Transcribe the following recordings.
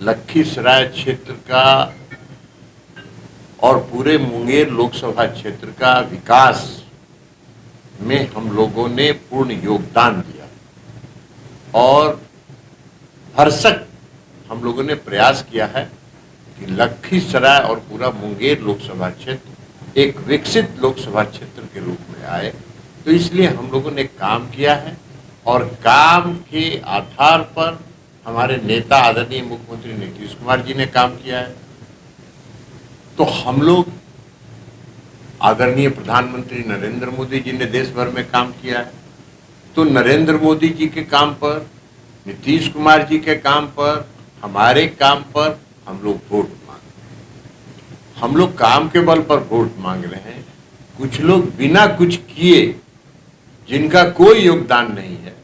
लखीसराय क्षेत्र का और पूरे मुंगेर लोकसभा क्षेत्र का विकास में हम लोगों ने पूर्ण योगदान दिया और भरसक हम लोगों ने प्रयास किया है कि लखीसराय और पूरा मुंगेर लोकसभा क्षेत्र एक विकसित लोकसभा क्षेत्र के रूप में आए। तो इसलिए हम लोगों ने काम किया है और काम के आधार पर हमारे नेता आदरणीय मुख्यमंत्री नीतीश कुमार जी ने काम किया है। तो हम लोग आदरणीय प्रधानमंत्री नरेंद्र मोदी जी ने देश भर में काम किया है। तो नरेंद्र मोदी जी के काम पर, नीतीश कुमार जी के काम पर, हमारे काम पर हम लोग वोट मांग रहे हैं। हम लोग काम के बल पर वोट मांग रहे हैं। कुछ लोग बिना कुछ किए, जिनका कोई योगदान नहीं है,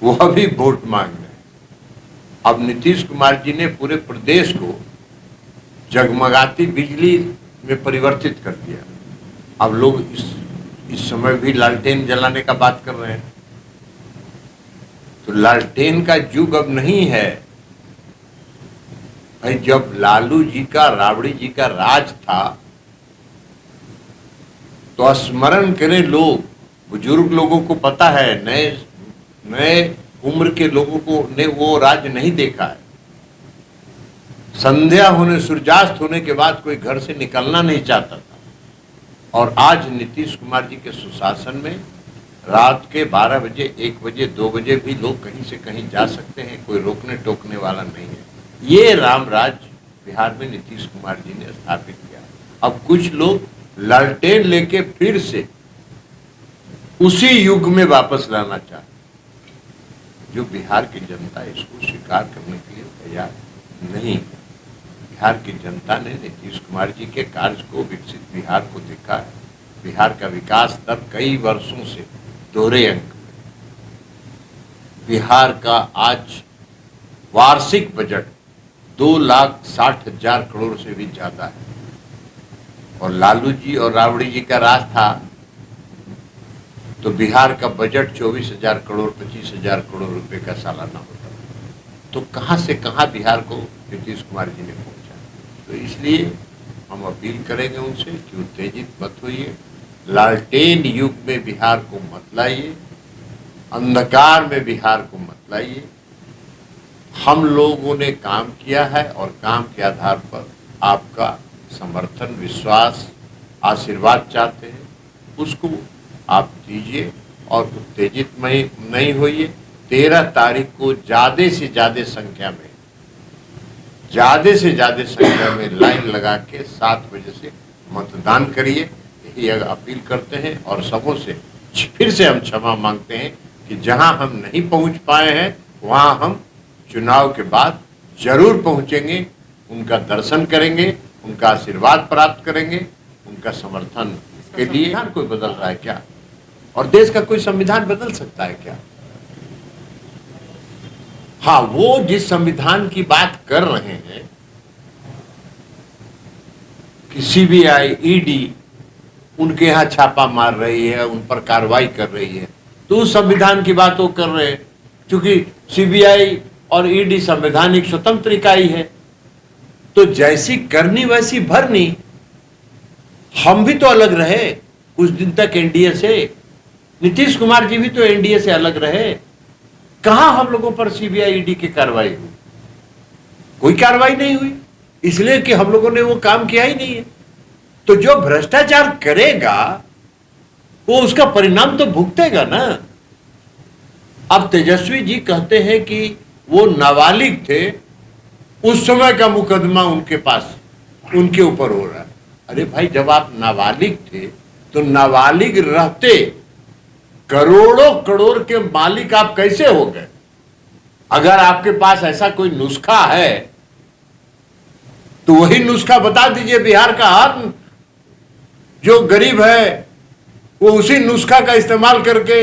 वह भी वोट मांग रहे हैं। अब नीतीश कुमार जी ने पूरे प्रदेश को जगमगाती बिजली में परिवर्तित कर दिया। अब लोग इस समय भी लालटेन जलाने का बात कर रहे हैं। तो लालटेन का युग अब नहीं है भाई। जब लालू जी का, राबड़ी जी का राज था तो स्मरण करें लोग, बुजुर्ग लोगों को पता है, नए उम्र के लोगों को ने वो राज नहीं देखा है। संध्या होने, सूर्यास्त होने के बाद कोई घर से निकलना नहीं चाहता था। और आज नीतीश कुमार जी के सुशासन में रात के 12 बजे, 1 बजे, 2 बजे भी लोग कहीं से कहीं जा सकते हैं। कोई रोकने टोकने वाला नहीं है। ये राम राज बिहार में नीतीश कुमार जी ने स्थापित किया। अब कुछ लोग लालटेन लेके फिर से उसी युग में वापस लाना चाहते, जो बिहार की जनता इसको स्वीकार करने के लिए तैयार नहीं। बिहार की जनता ने नीतीश कुमार जी के कार्य को, विकसित बिहार को देखा है। बिहार का विकास दर कई वर्षों से दोहरे अंक में। बिहार का आज वार्षिक बजट 2,60,000 करोड़ से भी ज्यादा है। और लालू जी और राबड़ी जी का राज था तो बिहार का बजट 24,000 करोड़, 25,000 करोड़ रुपए का सालाना होता है। तो कहां से कहां बिहार को नीतीश कुमार जी ने पहुंचा। तो इसलिए हम अपील करेंगे उनसे कि उत्तेजित मत होइए, लालटेन युग में बिहार को मत लाइए, अंधकार में बिहार को मत लाइए। हम लोगों ने काम किया है और काम के आधार पर आपका समर्थन, विश्वास, आशीर्वाद चाहते हैं, उसको आप दीजिए और उत्तेजित नहीं होइए। 13 तारीख को ज्यादा से ज्यादा संख्या में लाइन लगा के 7 बजे से मतदान करिए, यही अपील करते हैं। और सबों से फिर से हम क्षमा मांगते हैं कि जहां हम नहीं पहुंच पाए हैं वहां हम चुनाव के बाद जरूर पहुंचेंगे, उनका दर्शन करेंगे, उनका आशीर्वाद प्राप्त करेंगे, उनका समर्थन के लिए। संविधान कोई बदल रहा है क्या? और देश का कोई संविधान बदल सकता है क्या? हाँ, वो जिस संविधान की बात कर रहे हैं कि सीबीआई, ईडी उनके यहाँ छापा मार रही है, उन पर कार्रवाई कर रही है, तो उस संविधान की बात वो कर रहे हैं। क्योंकि सीबीआई और ईडी संवैधानिक स्वतंत्र इकाई है, तो जैसी करनी वैसी भरनी। हम भी तो अलग रहे कुछ दिन तक एनडीए से, नीतीश कुमार जी भी तो एनडीए से अलग रहे। कहां हम लोगों पर सीबीआई, ईडी की कार्रवाई हुई? कोई कार्रवाई नहीं हुई, इसलिए कि हम लोगों ने वो काम किया ही नहीं है। तो जो भ्रष्टाचार करेगा वो उसका परिणाम तो भुगतेगा ना। अब तेजस्वी जी कहते हैं कि वो नाबालिग थे, उस समय का मुकदमा उनके पास, उनके ऊपर हो रहा है। अरे भाई, जब आप नाबालिग थे तो नाबालिग रहते करोड़ों करोड़ के मालिक आप कैसे हो गए? अगर आपके पास ऐसा कोई नुस्खा है तो वही नुस्खा बता दीजिए। बिहार का हर जो गरीब है वो उसी नुस्खा का इस्तेमाल करके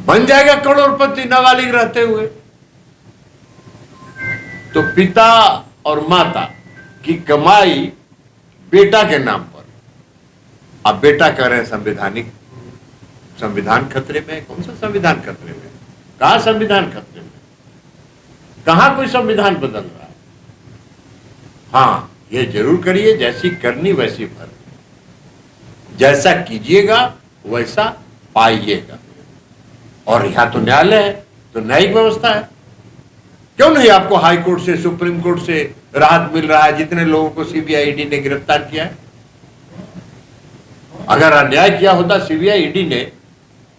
बन जाएगा करोड़पति नाबालिग रहते हुए। तो पिता और माता की कमाई बेटा के नाम पर, अब बेटा कह रहे हैं संविधान खतरे में। कौन सा संविधान खतरे में? कहा संविधान खतरे में? कहां कोई संविधान बदल रहा है। हाँ, ये जरूर करिए, जैसी करनी वैसी भर, जैसा कीजिएगा वैसा पाइएगा। और यहां तो न्यायालय है, तो न्यायिक व्यवस्था है, क्यों नहीं आपको हाई कोर्ट से, सुप्रीम कोर्ट से राहत मिल रहा है जितने लोगों को सीबीआई ईडी ने गिरफ्तार किया है। अगर अन्याय किया होता सीबीआई ईडी ने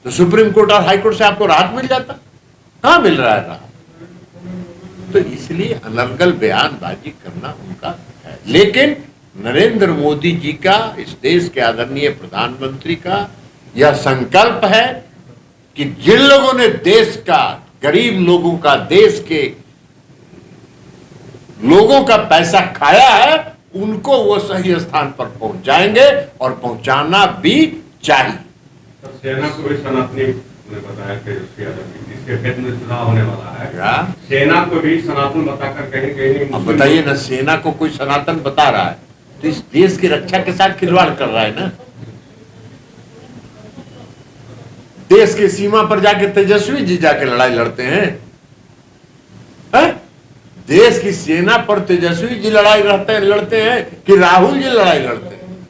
तो सुप्रीम कोर्ट और हाई कोर्ट से आपको राहत मिल जाता, कहां मिल रहा है राहत। तो इसलिए अनर्गल बयानबाजी करना उनका है। लेकिन नरेंद्र मोदी जी का, इस देश के आदरणीय प्रधानमंत्री का यह संकल्प है कि जिन लोगों ने देश का, गरीब लोगों का, देश के लोगों का पैसा खाया है, उनको वो सही स्थान पर पहुंचाएंगे और पहुंचाना भी चाहिए। सेना को भी सनातनी ने बताया कि इसके खेत में चुनाव होने वाला है क्या? सेना को भी सनातन बताकर कहीं कहीं। अब बताइए ना, सेना को कोई सनातन बता रहा है तो इस देश की रक्षा के साथ खिलवाड़ कर रहा है ना। देश की सीमा पर जाके तेजस्वी जी जाके लड़ाई लड़ते हैं, है? देश की सेना पर तेजस्वी जी लड़ते हैं कि राहुल जी लड़ाई लड़ते हैं?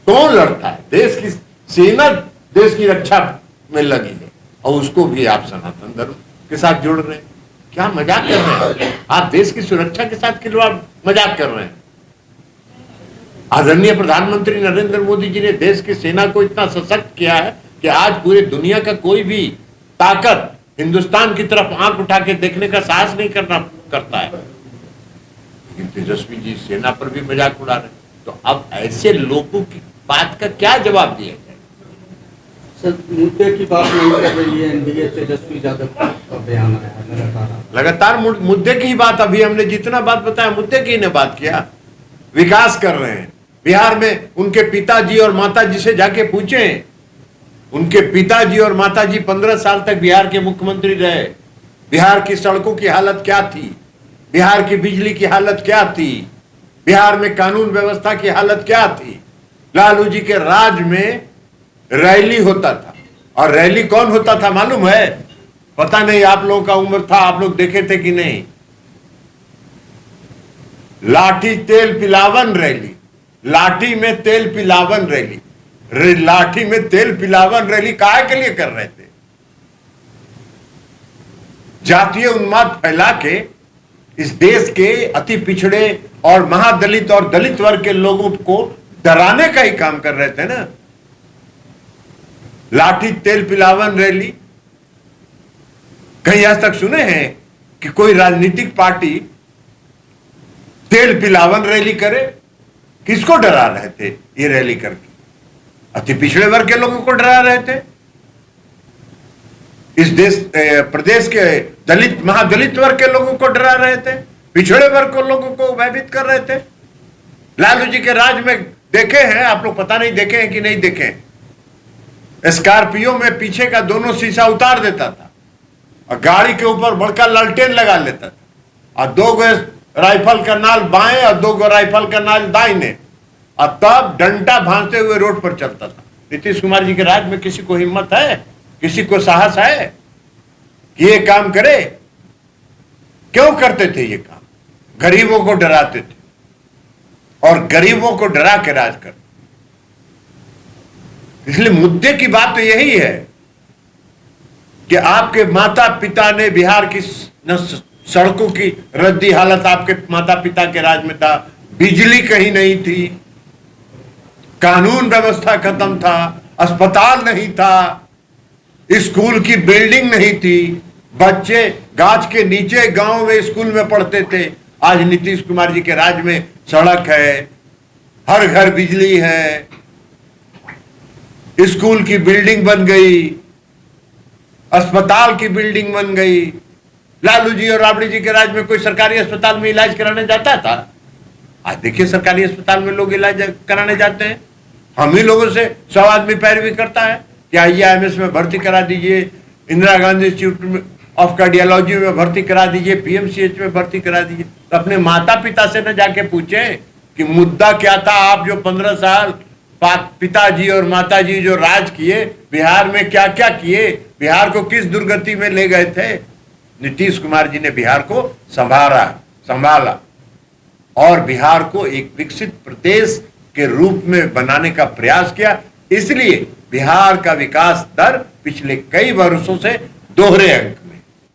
कौन लड़ता है? देश की सेना देश की रक्षा में लगी है और उसको भी आप सनातन धर्म के साथ जोड़ रहे हैं। क्या मजाक कर रहे हैं आप? देश की सुरक्षा के साथ खिलवाड़, मजाक कर रहे हैं। आदरणीय प्रधानमंत्री नरेंद्र मोदी जी ने देश की सेना को इतना सशक्त किया है कि आज पूरे दुनिया का कोई भी ताकत हिंदुस्तान की तरफ आंख उठा के देखने का साहस नहीं करता है। लेकिन तेजस्वी जी सेना पर भी मजाक उड़ा रहे। तो अब ऐसे लोगों की बात का क्या जवाब दिया जाए? सर, मुद्दे की बात नहीं कर रही है एनडीए, तेजस्वी यादव का बयान आया है लगातार मुद्दे की ही बात। अभी हमने जितना बात बताया मुद्दे की ने बात किया। विकास कर रहे हैं बिहार में। उनके पिताजी और माताजी से जाके पूछे, उनके पिताजी और माताजी 15 साल तक बिहार के मुख्यमंत्री रहे। बिहार की सड़कों की हालत क्या थी, बिहार की बिजली की हालत क्या थी, बिहार में कानून व्यवस्था की हालत क्या थी। लालू जी के राज में रैली होता था, और रैली कौन होता था मालूम है? पता नहीं, आप लोगों का उम्र था, आप लोग देखे थे कि नहीं? लाठी तेल पिलावन रैली, लाठी में तेल पिलावन रैली। लाठी में तेल पिलावन रैली काहे के लिए कर रहे थे? जातीय उन्माद फैला के इस देश के अति पिछड़े और महादलित और दलित वर्ग के लोगों को डराने का ही काम कर रहे थे ना। लाठी तेल पिलावन रैली। कहीं आज तक सुने हैं कि कोई राजनीतिक पार्टी तेल पिलावन रैली करे? किसको डरा रहे थे ये रैली करके? अति पिछड़े वर्ग के लोगों को डरा रहे थे। इस प्रदेश के दलित, महादलित वर्ग के लोगों को डरा रहे थे। पिछड़े वर्ग के लोगों को भयभीत कर रहे थे। लालू जी के राज में देखे हैं आप लोग, पता नहीं देखे हैं कि नहीं देखे हैं। स्कॉर्पियो में पीछे का दोनों शीशा उतार देता था और गाड़ी के ऊपर बड़का लालटेन लगा लेता था, और 2 राइफल का नाल बाएं और 2 राइफल का नाल दाहिने, और तब डंडा भांजते हुए रोड पर चलता था। नीतीश कुमार जी के राज में किसी को हिम्मत है, किसी को साहस है कि ये काम करे? क्यों करते थे ये काम? गरीबों को डराते थे और गरीबों को डरा के राज करते। इसलिए मुद्दे की बात तो यही है कि आपके माता पिता ने बिहार की सड़कों की रद्दी हालत आपके माता पिता के राज में था। बिजली कहीं नहीं थी, कानून व्यवस्था खत्म था, अस्पताल नहीं था, स्कूल की बिल्डिंग नहीं थी, बच्चे गाछ के नीचे गांव में स्कूल में पढ़ते थे। आज नीतीश कुमार जी के राज में सड़क है, हर घर बिजली है, स्कूल की बिल्डिंग बन गई, अस्पताल की बिल्डिंग बन गई। लालू जी और राबड़ी जी के राज में कोई सरकारी अस्पताल में इलाज कराने जाता था? आज देखिए सरकारी अस्पताल में लोग इलाज कराने जाते हैं। हम ही लोगों से 100 आदमी पैरवी करता है कि आइए IMS में भर्ती करा दीजिए, Indira Gandhi institute of cardiology में भर्ती करा दीजिए, PMCH में भर्ती करा दीजिए। तो अपने माता पिता से न जाके पूछे कि मुद्दा क्या था। आप जो 15 साल पिताजी और माताजी जो राज किए, बिहार में क्या क्या किए, बिहार को किस दुर्गति में ले गए थे? नीतीश कुमार जी ने बिहार को संभाला और बिहार को एक विकसित प्रदेश के रूप में बनाने का प्रयास किया। इसलिए बिहार का विकास दर पिछले कई वर्षों से दोहरे अंक